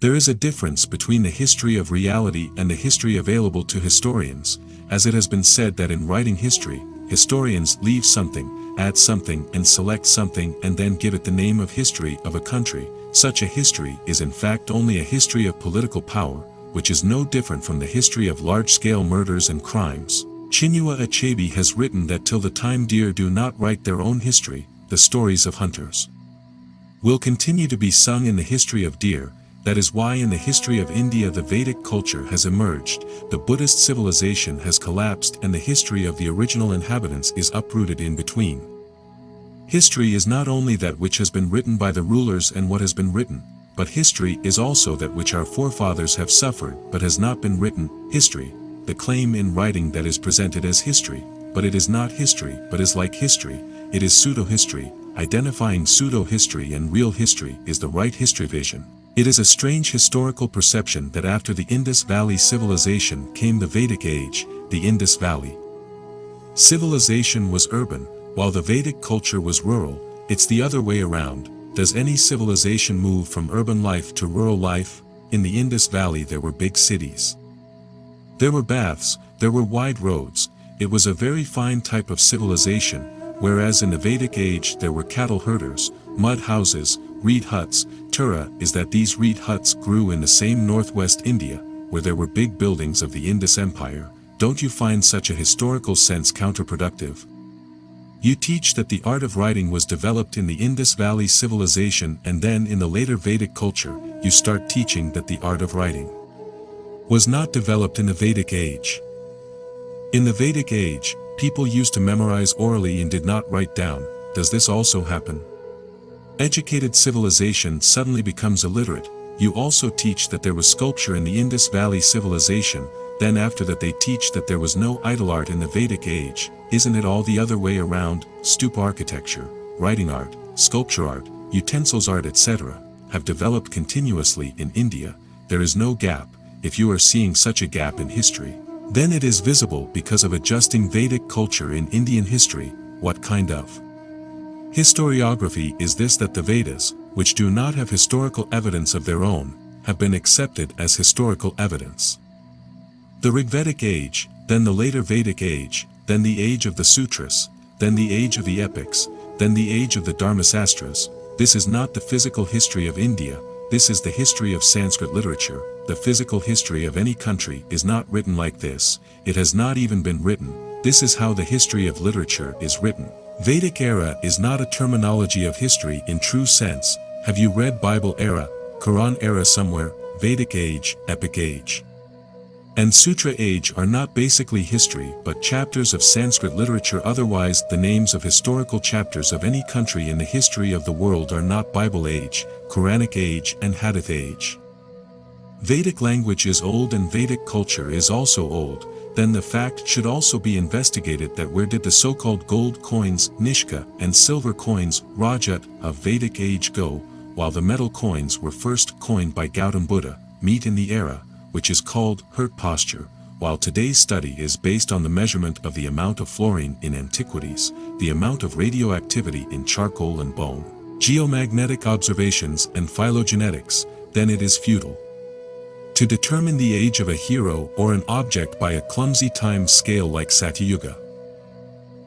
There is a difference between the history of reality and the history available to historians, as it has been said that in writing history, historians leave something, add something and select something and then give it the name of history of a country. Such a history is in fact only a history of political power, which is no different from the history of large-scale murders and crimes. Chinua Achebe has written that till the time deer do not write their own history, the stories of hunters will continue to be sung in the history of deer. That is why in the history of India the Vedic culture has emerged, the Buddhist civilization has collapsed and the history of the original inhabitants is uprooted in between. History is not only that which has been written by the rulers and what has been written, but history is also that which our forefathers have suffered but has not been written. History, the claim in writing that is presented as history, but it is not history but is like history, it is pseudo-history. Identifying pseudo-history and real history is the right history vision. It is a strange historical perception that after the Indus Valley civilization came the Vedic age. The Indus Valley civilization was urban, while the Vedic culture was rural. It's the other way around. Does any civilization move from urban life to rural life? In the Indus Valley there were big cities. There were baths, there were wide roads. It was a very fine type of civilization, whereas in the Vedic age there were cattle herders, mud houses, reed huts. Tura is that these reed huts grew in the same northwest India, where there were big buildings of the Indus Empire. Don't you find such a historical sense counterproductive? You teach that the art of writing was developed in the Indus Valley civilization, and then in the later Vedic culture, you start teaching that the art of writing was not developed in the Vedic age. In the Vedic age, people used to memorize orally and did not write down. Does this also happen? Educated civilization suddenly becomes illiterate. You also teach that there was sculpture in the Indus Valley civilization, then after that they teach that there was no idol art in the Vedic age. Isn't it all the other way around? Stupa architecture, writing art, sculpture art, utensils art etc. have developed continuously in India. There is no gap. If you are seeing such a gap in history, then it is visible because of adjusting Vedic culture in Indian history. What kind of historiography is this that the Vedas, which do not have historical evidence of their own, have been accepted as historical evidence? The Rigvedic age, then the later Vedic age, then the age of the Sutras, then the age of the epics, then the age of the Dharmasastras. This is not the physical history of India, this is the history of Sanskrit literature. The physical history of any country is not written like this, it has not even been written. This is how the history of literature is written. Vedic era is not a terminology of history in true sense. Have you read Bible era, Quran era somewhere? Vedic age, epic age, and Sutra age are not basically history but chapters of Sanskrit literature. Otherwise, the names of historical chapters of any country in the history of the world are not Bible age, Quranic age and Hadith age. Vedic language is old and Vedic culture is also old. Then the fact should also be investigated that where did the so-called gold coins, Nishka, and silver coins, Rajat, of Vedic age go, while the metal coins were first coined by Gautama Buddha, meet in the era, which is called hurt posture, while today's study is based on the measurement of the amount of fluorine in antiquities, the amount of radioactivity in charcoal and bone, geomagnetic observations and phylogenetics, then it is futile to determine the age of a hero or an object by a clumsy time scale like Satyuga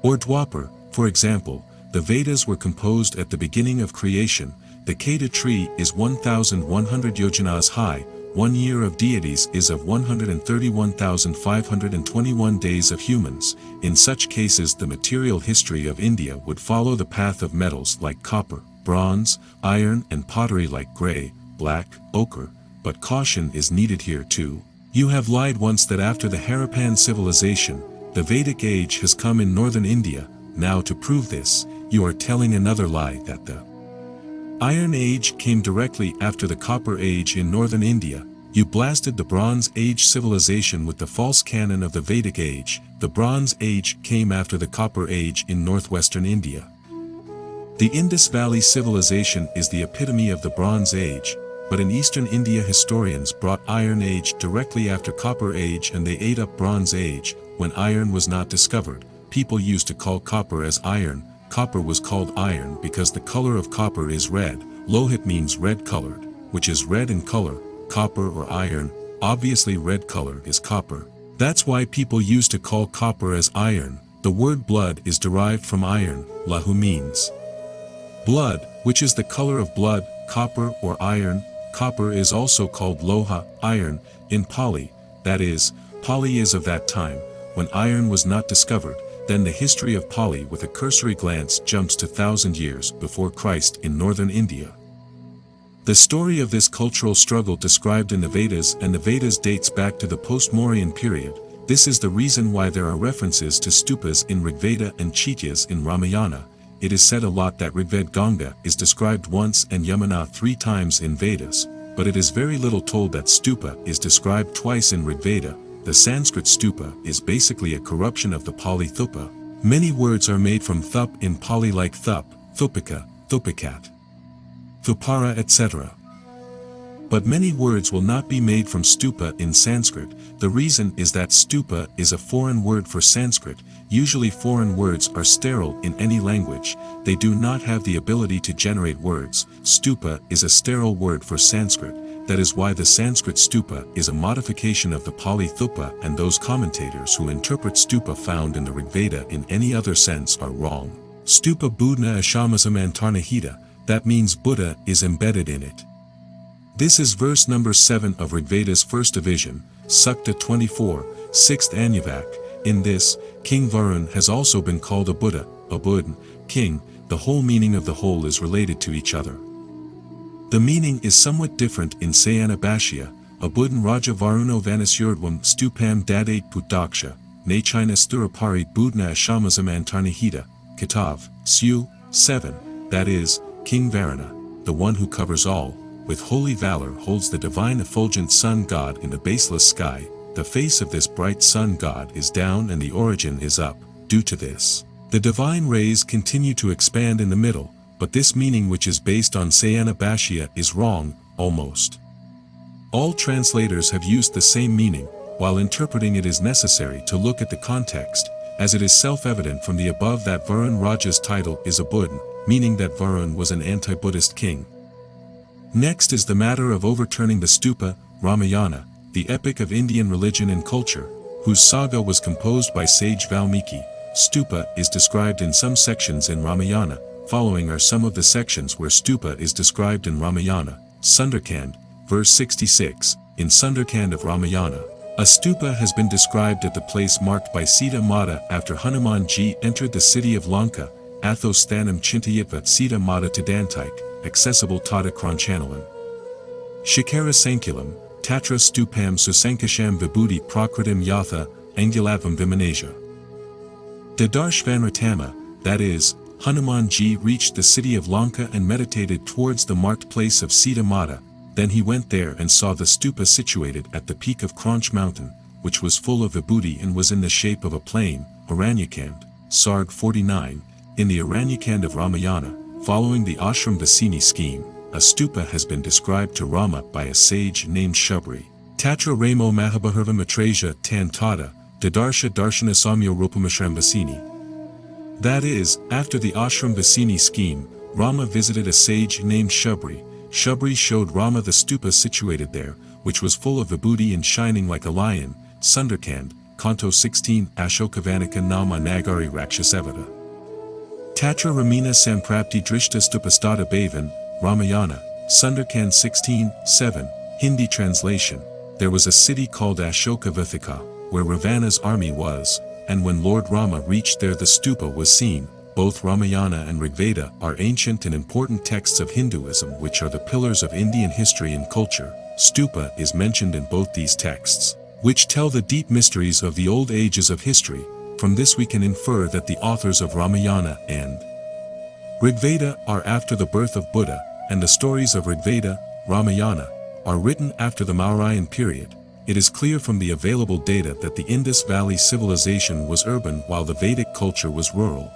or Dwapar. For example, the Vedas were composed at the beginning of creation. The Keda tree is 1,100 yojanas high. 1 year of deities is of 131,521 days of humans. In such cases the material history of India would follow the path of metals like copper, bronze, iron and pottery like grey, black, ochre. But caution is needed here too. You have lied once that after the Harappan civilization, the Vedic age has come in northern India. Now to prove this, you are telling another lie that the Iron Age came directly after the Copper Age in northern India. You blasted the Bronze Age civilization with the false canon of the Vedic Age. The Bronze Age came after the Copper Age in northwestern India. The Indus Valley civilization is the epitome of the Bronze Age. But in eastern India historians brought Iron Age directly after Copper Age and they ate up Bronze Age. When iron was not discovered, people used to call copper as iron. Copper was called iron because the color of copper is red. Lohit means red colored, which is red in color. copper or iron, obviously red color is copper. That's why people used to call copper as iron. The word blood is derived from iron, lahu means blood, which is the color of blood. Copper or iron. Copper is also called loha, iron, in Pali. That is, Pali is of that time, when iron was not discovered. Then the history of Pali with a cursory glance jumps to 1,000 years before Christ in northern India. The story of this cultural struggle described in the Vedas, and the Vedas dates back to the post-Mauryan period. This is the reason why there are references to stupas in Rigveda and Chaityas in Ramayana. It is said a lot that Rigved Ganga is described once and Yamuna 3 times in Vedas, but it is very little told that stupa is described twice in Rigveda. The Sanskrit stupa is basically a corruption of the Pali thupa. Many words are made from thup in Pali like thup, thupika, thupikat, thupara, etc. But many words will not be made from stupa in Sanskrit. The reason is that stupa is a foreign word for Sanskrit. Usually foreign words are sterile in any language. They do not have the ability to generate words. Stupa is a sterile word for Sanskrit. That is why the Sanskrit stupa is a modification of the Pali thupa, and those commentators who interpret stupa found in the Rigveda in any other sense are wrong. Stupa Buddha Ashamasam Antarnahita, that means Buddha is embedded in it. This is verse number 7 of Rigveda's first division, Sukta 24, 6th Anyavak. In this, King Varun has also been called a Buddha, a Buddha, king. The whole meaning of the whole is related to each other. The meaning is somewhat different in Sayana Bhashya. A Buddhan Raja Varuno Vanasyurdvam Stupam Dadate Pudaksha, Nachina Sturapari Buddha Ashamazam Antarnihita, Kitav, Su, 7, that is, King Varuna, the one who covers all, with holy valor holds the divine effulgent sun god in the baseless sky. The face of this bright sun god is down and the origin is up. Due to this, the divine rays continue to expand in the middle, but this meaning, which is based on Sayana Bhashya, is wrong, almost. All translators have used the same meaning. While interpreting it is necessary to look at the context, as it is self-evident from the above that Varun Raja's title is a Buddha, meaning that Varun was an anti-Buddhist king. Next is the matter of overturning the stupa, Ramayana, the epic of Indian religion and culture, whose saga was composed by sage Valmiki. Stupa is described in some sections in Ramayana. Following are some of the sections where stupa is described in Ramayana. Sundarkand, verse 66, in Sundarkand of Ramayana, a stupa has been described at the place marked by Sita Mata after Hanumanji entered the city of Lanka. Athosthanam Chintayitva Sita Mata Tadantik, accessible Tata Kranchanalam. Shikara Sankulam, Tatra Stupam Susankasham Vibhuti Prakritim Yatha, Angulavam Vimanasia. Dadarshvanratama, that is, Hanumanji reached the city of Lanka and meditated towards the marked place of Sita Mata. Then he went there and saw the stupa situated at the peak of Kranch mountain, which was full of vibhuti and was in the shape of a plain. Aranyakand, Sarg 49, in the Aranyakand of Ramayana, following the Ashram Vasini scheme, a stupa has been described to Rama by a sage named Shubri. Tatra Ramo Mahabharva Matraja Tantata, Dadarsha Darshana Samyo Rupamashram Vasini. That is, after the Ashram Vasini scheme, Rama visited a sage named Shubri. Shubri showed Rama the stupa situated there, which was full of vibhuti and shining like a lion. Sundarkand, Canto 16, Ashokavanika Nama Nagari Rakshasavata. Tatra Ramina Samprapti Drishta Stupastata Bhavan, Ramayana, Sundarkand 16, 7, Hindi translation. There was a city called Ashokavathika, where Ravana's army was, and when Lord Rama reached there the stupa was seen. Both Ramayana and Rigveda are ancient and important texts of Hinduism which are the pillars of Indian history and culture. Stupa is mentioned in both these texts, which tell the deep mysteries of the old ages of history. From this we can infer that the authors of Ramayana and Rigveda are after the birth of Buddha, and the stories of Rigveda, Ramayana, are written after the Mauryan period. It is clear from the available data that the Indus Valley civilization was urban while the Vedic culture was rural.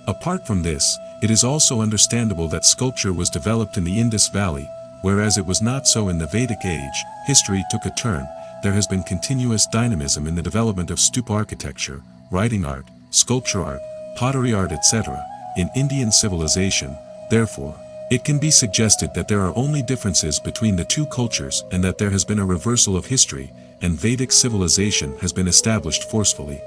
Apart from this, it is also understandable that sculpture was developed in the Indus Valley, whereas it was not so in the Vedic age. History took a turn. There has been continuous dynamism in the development of stupa architecture, writing art, sculpture art, pottery art, etc. in Indian civilization. Therefore, It can be suggested that there are only differences between the two cultures and that there has been a reversal of history, and Vedic civilization has been established forcefully.